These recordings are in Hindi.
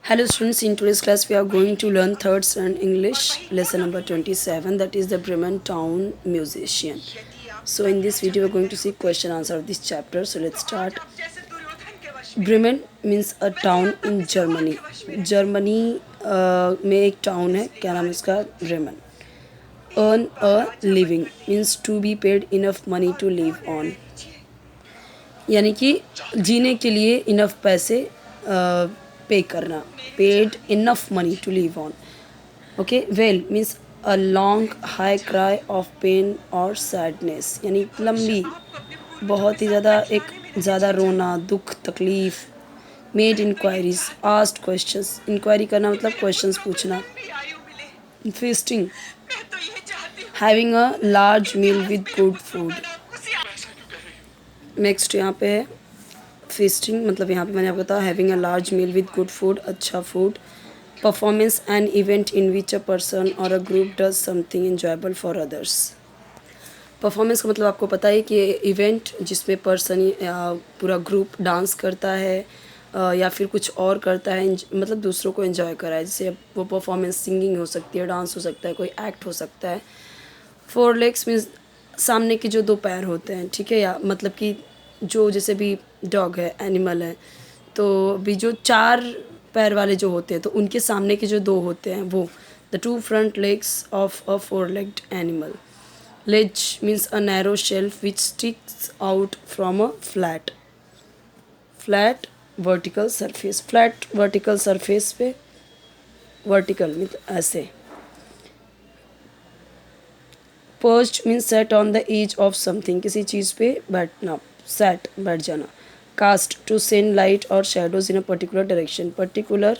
Hello students, in today's class we are going to learn third standard English lesson number 27, that is the Bremen Town Musician. So in this video we are going to see question answer of this chapter. So let's start. Bremen means a town in Germany. Germany में एक टाउन है, क्या नाम है इसका? Bremen. Earn a living means to be paid enough money to live on. यानी कि जीने के लिए इनफ पैसे पे करना. Paid enough money to live on. Okay. Well means a long high cry of pain or sadness, यानी लंबी, बहुत ही ज़्यादा, एक ज़्यादा रोना, दुख, तकलीफ़. Made inquiries, asked questions. इंक्वायरी करना मतलब क्वेश्चंस पूछना. feasting, having a large meal with good food. Next यहाँ पे है feasting, मतलब यहाँ पे मैंने आपको बताया having a large meal with good food, अच्छा food. Performance an event in which a person और a group does something enjoyable for others. Performance का मतलब आपको पता है कि इवेंट जिसमें पर्सन या पूरा ग्रुप डांस करता है या फिर कुछ और करता है, मतलब दूसरों को एंजॉय कराए. जैसे वो परफॉर्मेंस सिंगिंग हो सकती है, डांस हो सकता है, कोई एक्ट हो सकता है. फोर लेग्स मीन्स सामने के जो दो पैर होते हैं, ठीक है, या मतलब कि जो जैसे भी डॉग है, एनिमल है, तो भी जो चार पैर वाले जो होते हैं तो उनके सामने के जो दो होते हैं वो the two front legs of a four legged animal. Ledge means a narrow shelf which sticks out from a flat vertical surface. Flat vertical surface पे, वर्टिकल मीन्स ऐसे. Perched means set on the edge of something, किसी चीज़ पे बैठना, सेट बैठ जाना. कास्ट टू सेंड लाइट और shadows in a particular direction, particular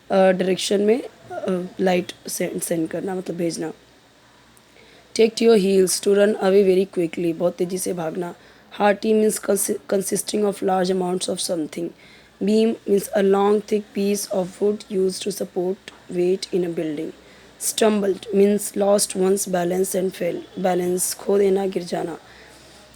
direction में लाइट सेंड करना, मतलब भेजना. Take to your heels to run away very quickly, बहुत तेज़ी से भागना. Hearty means consisting of large amounts of something. Beam means a long thick piece of wood use to support weight in a building. Stumbled means lost once balance and fell, balance खो देना, गिर जाना.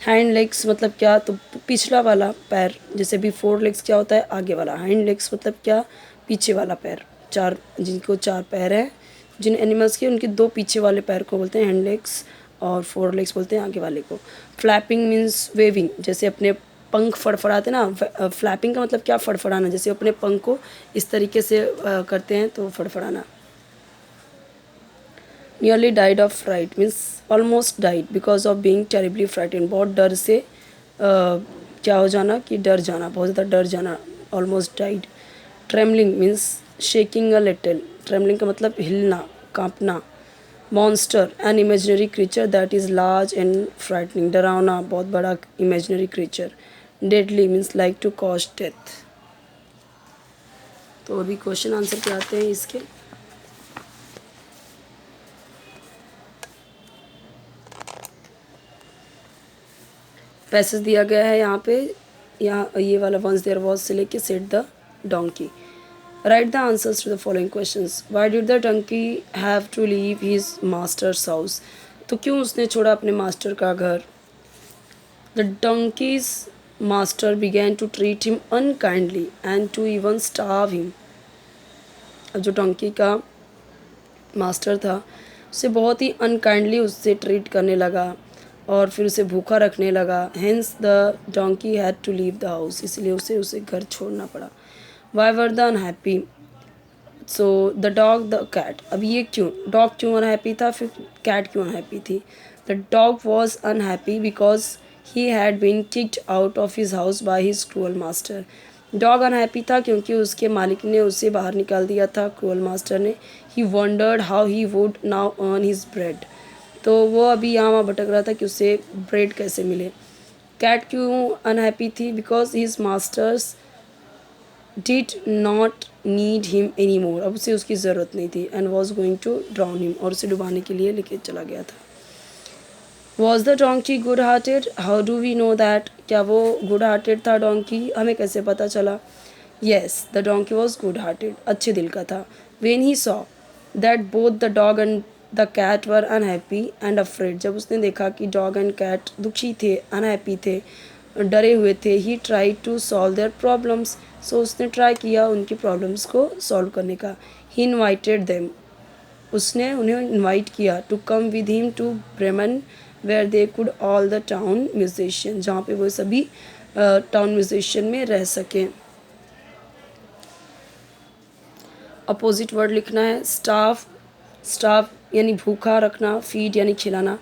हैंड लेग्स मतलब क्या, तो पिछला वाला पैर. जैसे भी फोर लेग्स क्या होता है, आगे वाला. हैंड लेग्स मतलब क्या, पीछे वाला पैर. चार, जिनको चार पैर है, जिन एनिमल्स के, उनके दो पीछे वाले पैर को बोलते हैं हैंड लेग्स, और फोर लेग्स बोलते हैं आगे वाले को. फ्लैपिंग मीन्स वेविंग, जैसे अपने पंख फड़फड़ाते ना. फ्लैपिंग का मतलब क्या, फड़फड़ाना. जैसे अपने पंख को इस तरीके से करते हैं तो फड़फड़ाना. Nearly died of fright means almost died because of being terribly frightened, बहुत डर से क्या हो जाना, कि डर जाना, बहुत ज़्यादा डर जाना. Almost died. Trembling means shaking a little. Trembling का मतलब हिलना, कांपना. Monster an imaginary creature that is large and frightening, डरावना, बहुत बड़ा imaginary creature. Deadly means like to cause death. तो अभी क्वेश्चन आंसर पे आते हैं इसके. पैसेज दिया गया है यहाँ पे, यहाँ ये वाला वंस देयर वॉज से लेके set the donkey. Write the answers to the following questions. Why did the donkey have to leave his master's house, तो क्यों उसने छोड़ा अपने मास्टर का घर. The donkey's master began to treat him unkindly and to even starve him. अब जो डोंकी का मास्टर था उसे बहुत ही अनकाइंडली उससे ट्रीट करने लगा और फिर उसे भूखा रखने लगा. Hence the donkey had to leave the house, इसलिए उसे घर छोड़ना पड़ा. Why were the unhappy, so the dog the cat. अब ये क्यों, डॉग क्यों अनहैप्पी था, फिर कैट क्यों अनहैप्पी थी. The dog was unhappy because he had been kicked out of his house by his cruel master. Dog unhappy था क्योंकि उसके मालिक ने उसे बाहर निकाल दिया था, क्रूअल मास्टर ने. He wondered how he would now earn his bread, तो वो अभी यहाँ वहाँ भटक रहा था कि उसे ब्रेड कैसे मिले. कैट क्यों अनहैप्पी थी, because his master's did not need him any more, अब उसे उसकी ज़रूरत नहीं थी. And was going to drown him, और उसे डुबाने के लिए लेके चला गया था. Was the donkey good hearted, how do we know that, क्या वो गुड हार्टेड था डोंकी, हमें कैसे पता चला. Yes the donkey was good hearted, अच्छे दिल का था. When he saw that both the dog and the cat were unhappy and afraid, जब उसने देखा कि डॉग एंड कैट दुखी थे, अनहैप्पी थे, डरे हुए थे। He try to solve their problems, so उसने ट्राई किया उनकी प्रॉब्लम्स को सॉल्व करने का। ही इन्वाइटेड देम, उसने उन्हें इनवाइट किया to come with him to Bremen where they could all the town musician, जहाँ पे वो सभी टाउन म्यूजिशियन में रह सकें। अपोजिट वर्ड लिखना है। स्टाफ, स्टाफ यानी भूखा रखना, फीड यानी खिलाना।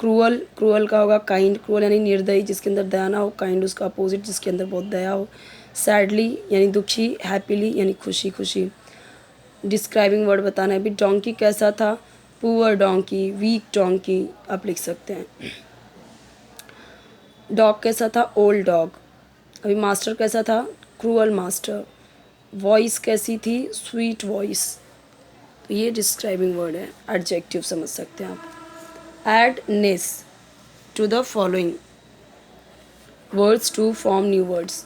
क्रूअल, क्रूअल का होगा काइंड, क्रूअल यानी निर्दयी जिसके अंदर दया ना हो, काइंड उसका अपोजिट जिसके अंदर बहुत दया हो। सैडली यानी दुखी, हैप्पीली यानी खुशी खुशी। डिस्क्राइबिंग वर्ड बताना है। अभी डोंकी कैसा था, पुअर डोंकी, वीक डोंकी आप लिख सकते हैं। डॉग कैसा था, ओल्ड डॉग। अभी मास्टर कैसा था, क्रूअल मास्टर। वॉइस कैसी थी, स्वीट वॉइस। तो ये डिस्क्राइबिंग वर्ड है, एडजेक्टिव समझ सकते हैं आप। Add ness to the following words to form new words.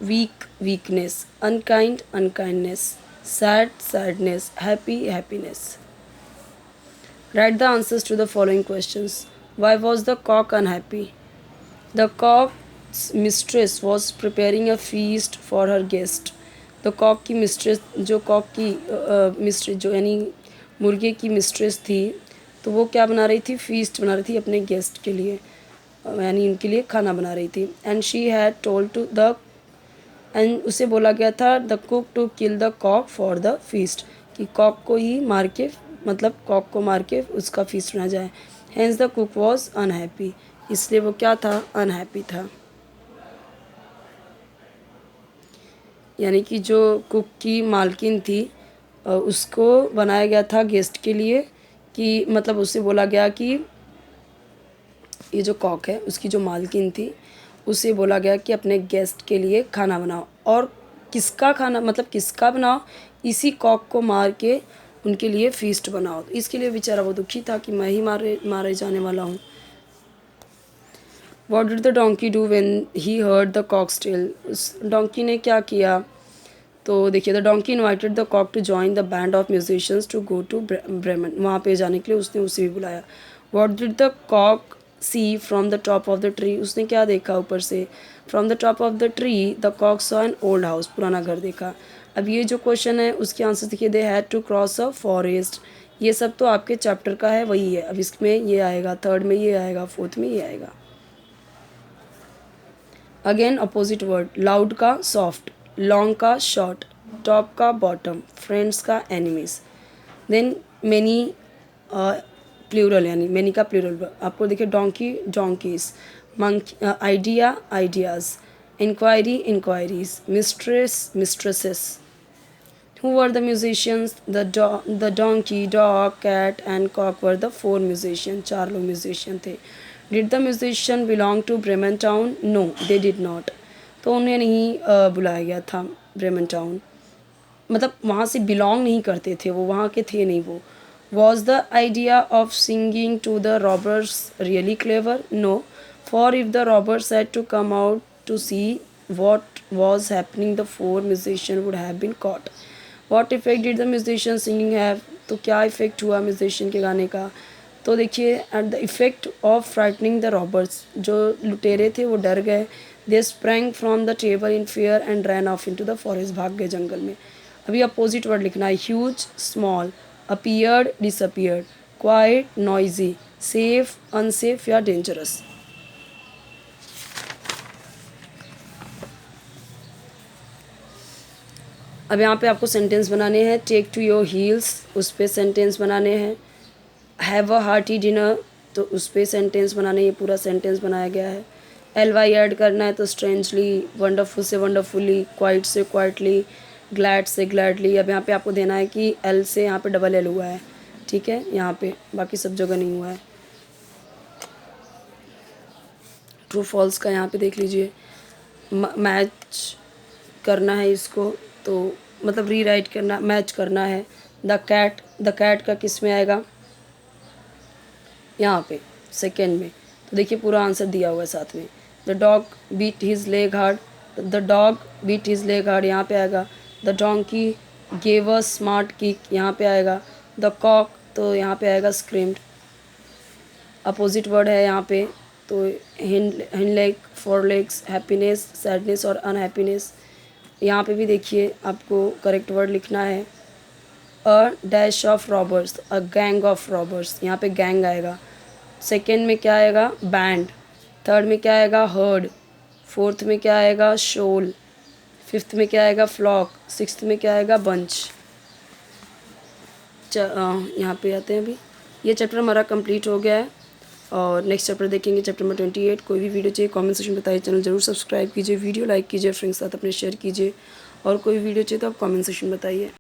Week, weakness. Unkind, unkindness. Sad, sadness. Happy, happiness. Write the answers to the following questions. Why was the cock unhappy? The cock's mistress was preparing a feast for her guest. The cock की मिस्ट्रेस, जो कॉक की मिस्ट्रेस जो यानी मुर्गे की मिस्ट्रेस थी, तो वो क्या बना रही थी, फीस्ट बना रही थी अपने गेस्ट के लिए, यानी उनके लिए खाना बना रही थी। And she had told to the, and उसे बोला गया था the cook to kill the cock for the feast, कि कॉक को ही मार के, मतलब कॉक को मार के उसका फीस्ट बना जाए। Hence the cook was unhappy, इसलिए वो क्या था, अनहैप्पी था। यानी कि जो कुक की मालकिन थी उसको बनाया गया था गेस्ट के लिए, कि मतलब उससे बोला गया कि ये जो कॉक है उसकी जो मालकिन थी उसे बोला गया कि अपने गेस्ट के लिए खाना बनाओ। और किसका खाना, मतलब किसका बनाओ, इसी कॉक को मार के उनके लिए फीस्ट बनाओ। तो इसके लिए बेचारा वो दुखी था कि मैं ही मारे जाने वाला हूँ। What did the donkey do when he heard the cock's tale? उस डोंकी ने क्या किया, तो देखिए, the donkey invited the cock to join the band of musicians to go to Bremen, वहाँ पे जाने के लिए उसने उसे भी बुलाया। What did the cock see from the top of the tree? उसने क्या देखा ऊपर से, from the top of the tree the Kock saw an old house, पुराना घर देखा। अब ये जो क्वेश्चन है उसके आंसर देखिए, they had to cross a forest, ये सब तो आपके चैप्टर का है वही है। अब इसमें ये आएगा, थर्ड में ये आएगा, फोर्थ में ये आएगा। अगेन अपोजिट वर्ड, लाउड का सॉफ्ट, लॉन्ग का शॉर्ट, टॉप का बॉटम, फ्रेंड्स का एनिमीज। देन मैनी, प्लूरल यानी मैनी का प्लूरल आपको देखिए, donkey, donkeys, monkey, idea, ideas, inquiry, inquiries, mistress, mistresses. Who were the musicians? The donkey, dog, cat and cock were the four musicians. चार लोग musician थे। Did the musician belong to Bremen town? No, they did not. तो उन्हें नहीं बुलाया गया था ब्रेमन टाउन, मतलब वहाँ से बिलोंग नहीं करते थे वो, वहाँ के थे नहीं वो। Was the idea of singing to the robbers really clever? No, for if the robbers had to come out to see what was happening, the four musicians would have been caught. What effect did the musician singing have? तो क्या इफ़ेक्ट हुआ म्यूजिशियन के गाने का? तो देखिए, at the effect of frightening the robbers, जो लुटेरे थे वो डर गए। They sprang from the table in fear and ran off into the forest, भाग गए जंगल में। अभी अपोजिट वर्ड लिखना है। Huge, small, appeared, disappeared, quiet, noisy, safe, unsafe या डेंजरस। अब यहाँ पे आपको सेंटेंस बनाने हैं। टेक टू योर हील्स, उस पर सेंटेंस बनाने हैं। हैव अ हार्टी डिनर, तो उस पर सेंटेंस बनाने, ये पूरा सेंटेंस बनाया गया है। एल वाई ऐड करना है, तो स्ट्रेंजली, वंडरफुल से वंडरफुली, क्वाइट से क्वाइटली, ग्लैड से ग्लैडली। अब यहाँ पे आपको देना है कि एल से यहाँ पे डबल एल हुआ है, ठीक है, यहाँ पे बाकी सब जगह नहीं हुआ है। ट्रू फॉल्स का यहाँ पे देख लीजिए, मैच करना है इसको, तो मतलब रीराइट करना, मैच करना है। द कैट का किस में आएगा, यहाँ पे सेकेंड में। तो देखिए पूरा आंसर दिया हुआ है साथ में। The dog beat his leg hard, the dog beat his leg hard यहाँ पे आएगा। The donkey gave a smart kick यहाँ पे आएगा। द कॉक, तो यहाँ पे आएगा स्क्रीम्ड। अपोजिट वर्ड है यहाँ पे तो hind leg, four legs, happiness, sadness और अनहैप्पीनेस। यहाँ पे भी देखिए आपको करेक्ट वर्ड लिखना है। A dash of robbers, a gang of robbers, यहाँ पे गैंग आएगा। सेकेंड में क्या आएगा? बैंड। थर्ड में क्या आएगा? हर्ड। फोर्थ में क्या आएगा? शोल। फिफ्थ में क्या आएगा? फ्लॉक। सिक्स्थ में क्या आएगा? बंच। यहाँ पे आते हैं अभी। ये चैप्टर हमारा कंप्लीट हो गया है और नेक्स्ट चैप्टर देखेंगे, चैप्टर नंबर 28। कोई भी वीडियो चाहिए कमेंट सेक्शन में बताइए, चैनल जरूर सब्सक्राइब कीजिए, वीडियो लाइक कीजिए, फ्रेंड्स के साथ अपने शेयर कीजिए और कोई वीडियो चाहिए तो आप कमेंट सेक्शन में बताइए।